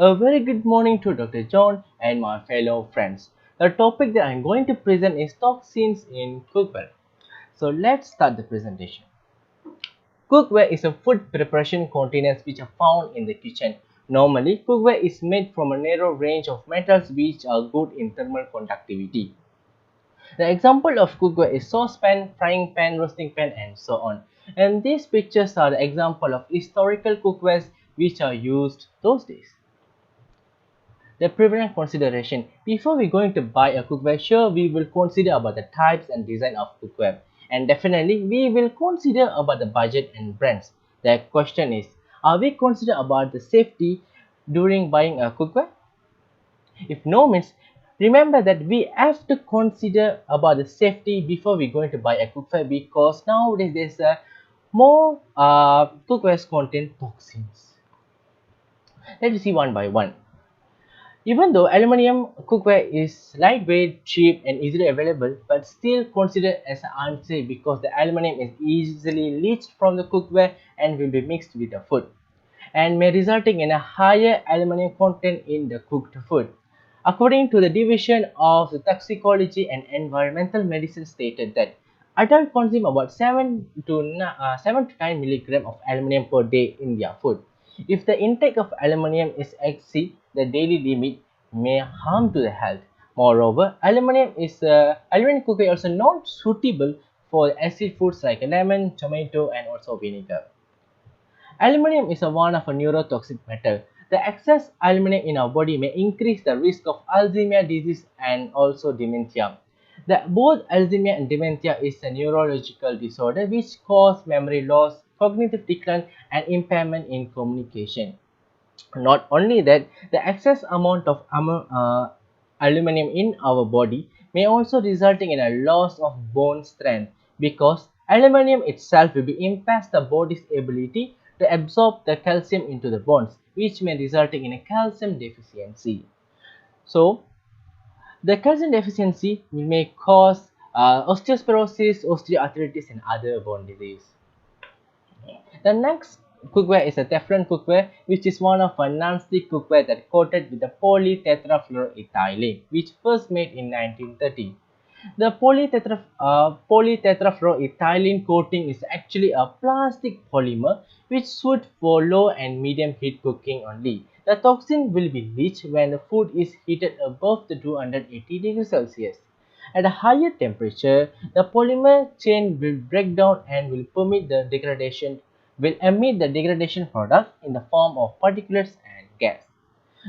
A very good morning to Dr. John and my fellow friends. The topic that I'm going to present is toxins in cookware. So let's start the presentation. Cookware is a food preparation containers which are found in the kitchen. Normally, cookware is made from a narrow range of metals which are good in thermal conductivity. The example of cookware is saucepan, frying pan, roasting pan, and so on. And these pictures are the example of historical cookwares which are used those days. The prevalent consideration. Before we going to buy a cookware, sure we will consider about the types and design of cookware. And definitely we will consider about the budget and brands. The question is, are we consider about the safety during buying a cookware? If no means, remember that we have to consider about the safety before we going to buy a cookware because nowadays there's a more cookwares contain toxins. Let's see one by one. Even though aluminum cookware is lightweight, cheap, and easily available, but still considered as unsafe because the aluminum is easily leached from the cookware and will be mixed with the food, and may resulting in a higher aluminum content in the cooked food. According to the Division of the Toxicology and Environmental Medicine stated that adults consume about 7 to 9 milligram of aluminum per day in their food. If the intake of aluminum is exceed the daily limit, may harm to the health. Moreover, aluminum cookware also not suitable for acid foods like lemon, tomato, and also vinegar. Aluminum is one of a neurotoxic metal. The excess aluminum in our body may increase the risk of Alzheimer's disease and also dementia. Both Alzheimer's and dementia is a neurological disorder which cause memory loss, cognitive decline, and impairment in communication. Not only that, the excess amount of aluminum in our body may also resulting in a loss of bone strength because aluminum itself will be impairs the body's ability to absorb the calcium into the bones, which may resulting in a calcium deficiency. So the calcium deficiency may cause osteoporosis, osteoarthritis, and other bone disease. The next cookware is a Teflon cookware, which is one of a non-stick cookware that coated with the polytetrafluoroethylene, which first made in 1930. The polytetrafluoroethylene coating is actually a plastic polymer which suits for low and medium heat cooking only. The toxin will be leached when the food is heated above the 280 degrees Celsius. At a higher temperature, the polymer chain will break down and will emit the degradation product in the form of particulates and gas.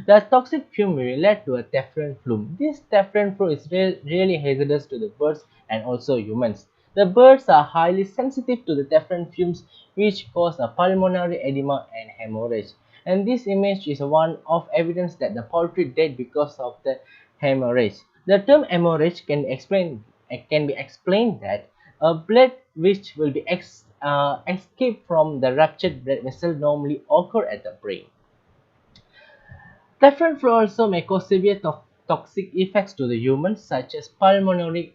The toxic fume will lead to a Teflon plume. This Teflon plume is really hazardous to the birds and also humans. The birds are highly sensitive to the Teflon fumes which cause a pulmonary edema and hemorrhage. And this image is one of evidence that the poultry died because of the hemorrhage. The term hemorrhage can be explained that a blood which will be escape from the ruptured blood vessel normally occur at the brain. Teflon also may cause severe toxic effects to the humans such as pulmonary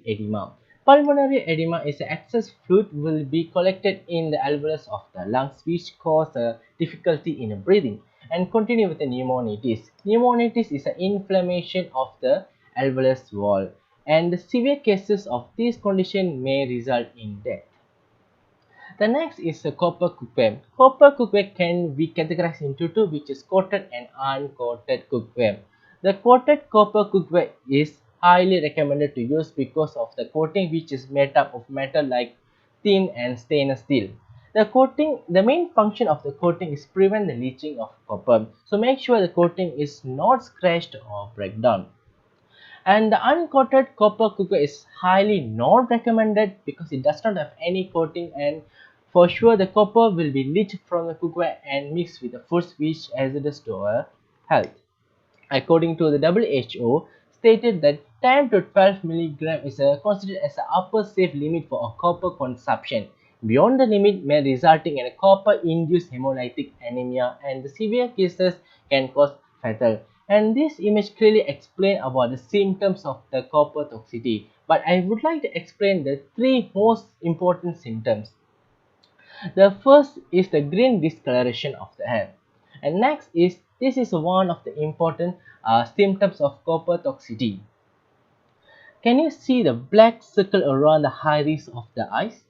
edema. Pulmonary edema is excess fluid will be collected in the alveolus of the lungs which cause a difficulty in breathing and continue with the pneumonitis. Pneumonitis is an inflammation of the alveolus wall and the severe cases of this condition may result in death. The next is a copper cookware. Copper cookware can be categorized into two, which is coated and uncoated cookware. The coated copper cookware is highly recommended to use because of the coating which is made up of metal like tin and stainless steel. The main function of the coating is prevent the leaching of copper. So make sure the coating is not scratched or break down. And the uncoated copper cookware is highly not recommended because it does not have any coating and for sure the copper will be leached from the cookware and mixed with the foods which hazardous to our health. According to the WHO, stated that 10 to 12 milligram is considered as the upper safe limit for a copper consumption. Beyond the limit may resulting in a copper-induced hemolytic anemia and the severe cases can cause fatal. And this image clearly explains about the symptoms of the copper toxicity. But I would like to explain the three most important symptoms. The first is the green discoloration of the hair. And next is this is one of the important symptoms of copper toxicity. Can you see the black circle around the iris of the eyes?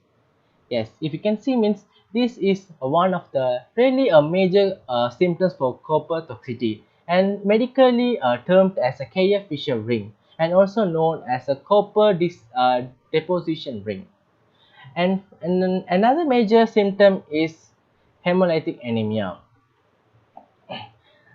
Yes, if you can see means this is one of the really major symptoms for copper toxicity and medically termed as a Kaya-Fisher ring and also known as a copper deposition ring. And then another major symptom is hemolytic anemia.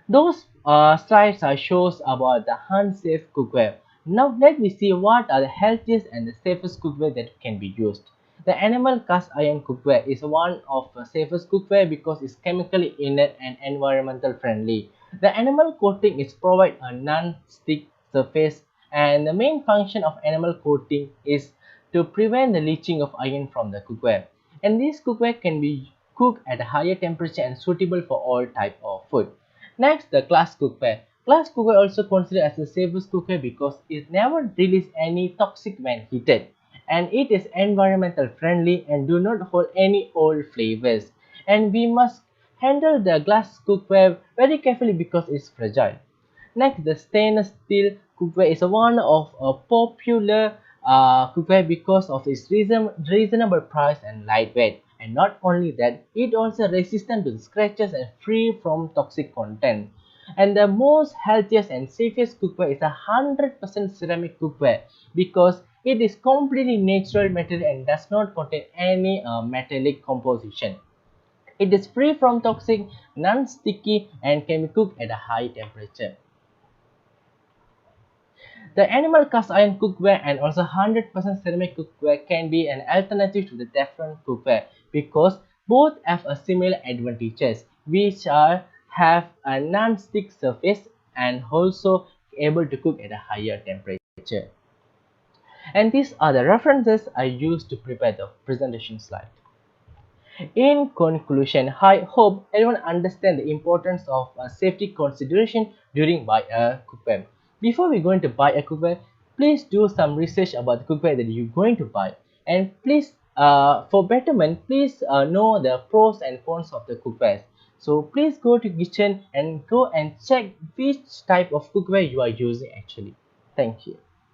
Those slides are shows about the unsafe cookware. Now let me see what are the healthiest and the safest cookware that can be used. The animal cast iron cookware is one of the safest cookware because it's chemically inert and environmental friendly. The animal coating is provide a non-stick surface and the main function of animal coating is to prevent the leaching of iron from the cookware. And this cookware can be cooked at a higher temperature and suitable for all type of food. Next, the glass cookware. Glass cookware also considered as the safest cookware because it never releases any toxic when heated, and it is environmental friendly and do not hold any old flavors. And we must handle the glass cookware very carefully because it's fragile. Next, the stainless steel cookware is one of a popular cookware because of its reasonable price and lightweight. And not only that, it also resistant to scratches and free from toxic content. And the most healthiest and safest cookware is a 100% ceramic cookware because it is completely natural material and does not contain any metallic composition. It is free from toxic, non-sticky, and can be cooked at a high temperature. The animal cast iron cookware and also 100% ceramic cookware can be an alternative to the Teflon cookware because both have a similar advantages, which are have a non-stick surface and also able to cook at a higher temperature. And these are the references I used to prepare the presentation slide. In conclusion, I hope everyone understands the importance of safety consideration during buy a cookware. Before we going to buy a cookware, please do some research about the cookware that you're going to buy. And please, for betterment, please know the pros and cons of the cookware. So please go to kitchen and go and check which type of cookware you are using actually. Thank you.